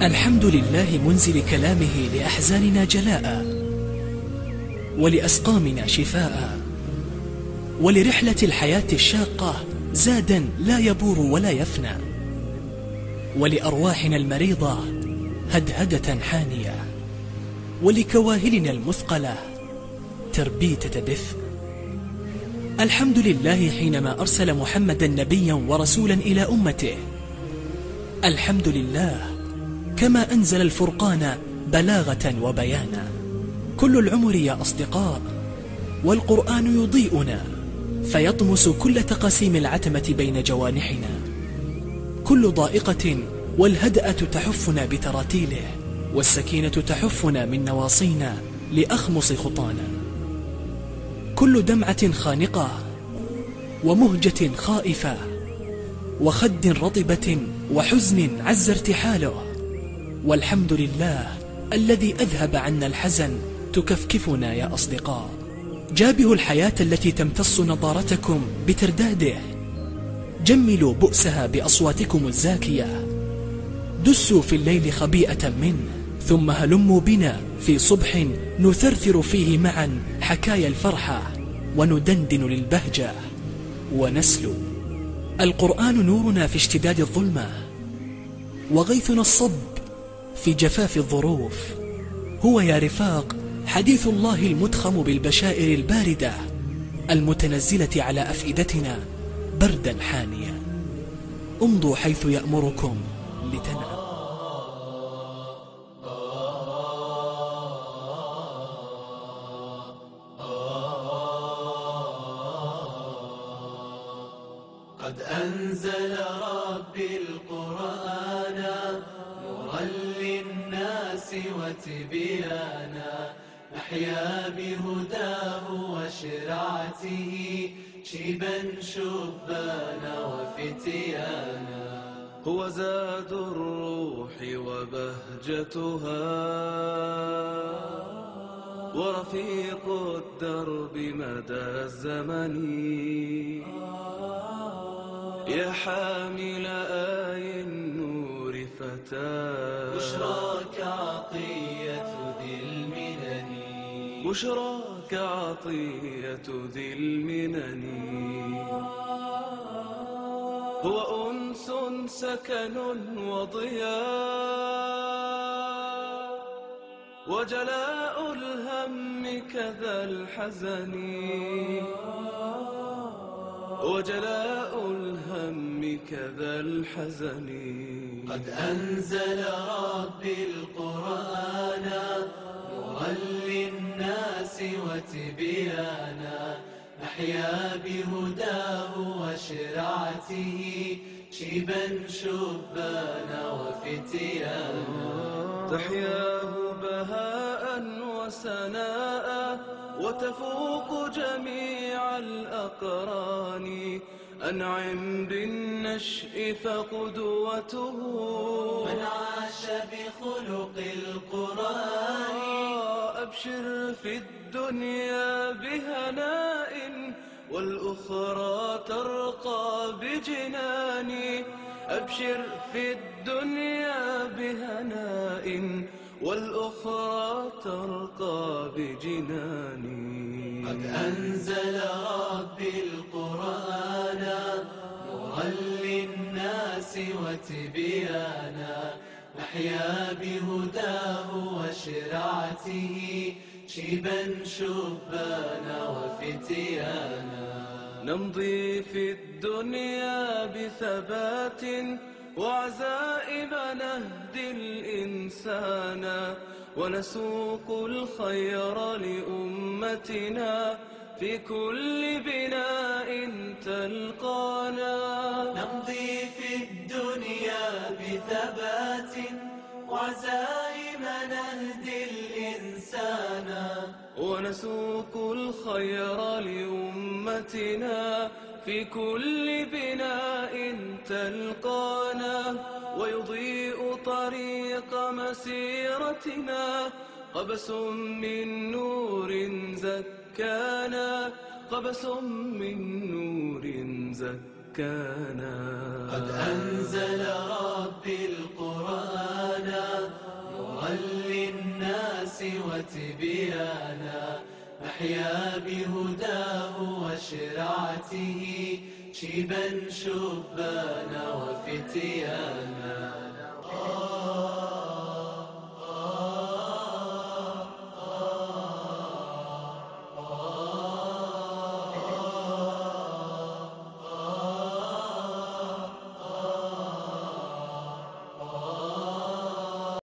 الحمد لله منزل كلامه لأحزاننا جلاء، ولأسقامنا شفاء، ولرحلة الحياة الشاقة زادا لا يبور ولا يفنى، ولأرواحنا المريضة هدهدة حانية، ولكواهلنا المثقلة تربيتة دفء. الحمد لله حينما أرسل محمدا نبيا ورسولا إلى أمته. الحمد لله كما أنزل الفرقان بلاغة وبيانا. كل العمر يا أصدقاء والقرآن يضيئنا، فيطمس كل تقاسيم العتمة بين جوانحنا. كل ضائقة والهدأة تحفنا بتراتيله، والسكينة تحفنا من نواصينا لأخمص خطانا. كل دمعة خانقة ومهجة خائفة وخد رطبة وحزن عز ارتحاله، والحمد لله الذي أذهب عنا الحزن تكفكفنا يا أصدقاء. جابهوا الحياة التي تمتص نضارتكم بترداده، جملوا بؤسها بأصواتكم الزاكية، دسوا في الليل خبيئة منه، ثم هلموا بنا في صبح نثرثر فيه معا حكايا الفرحة، وندندن للبهجة ونسلو. القرآن نورنا في اشتداد الظلمة، وغيثنا الصب في جفاف الظروف. هو يا رفاق حديث الله المتخم بالبشائر الباردة المتنزلة على أفئدتنا بردا حانيا. امضوا حيث يأمركم لتنعم. قد أنزل ربي القرآن نورا للناس وتبيانا، نحيا بهداه وشرعته شيبا شبانا وفتيانا. هو زاد الروح وبهجتها ورفيق الدرب مدى الزمن، يا حامل آي النور فتاة بشراك عطية ذي المنن، بشراك عطية ذي المنن. هو أنس سكن وضياء وجلاء الهم كذا الحزن، وجلاء الهم كذا الحزن. قد أنزل ربي القرآن نورا للناس وتبيانا، نحيا بهداه وشرعته شيبا شبانا وفتيانا. تحياه بهاء وسناء وتفوق جميع الأقران. أنعم بالنشء فقدوته من عاش بخلق القرآن. أبشر في الدنيا بهناء والأخرى ترقى بجنان. أبشر في الدنيا بهناء والأخرى ترقى بجنان. قد أنزل ربي القرآن نورا للناس وتبيانا، نحيا بهداه وشرعته شيبا شبانا وفتيانا. نمضي في الدنيا بثبات وعزائم نهدي الإنسان، ونسوق الخير لأمتنا في كل بناء تلقانا. نمضي في الدنيا بثبات وعزائم نهدي الإنسان، ونسوق الخير لأمتنا في كل بناء تلقانا. ويضيء طريق مسيرتنا. قبس من نور زكانا، قبس من نور زكانا. قد أنزل ربي القرآن نورا للناس وتبيانا، نحيا بهداه وشرعته شيبا شبانا وفتيانا.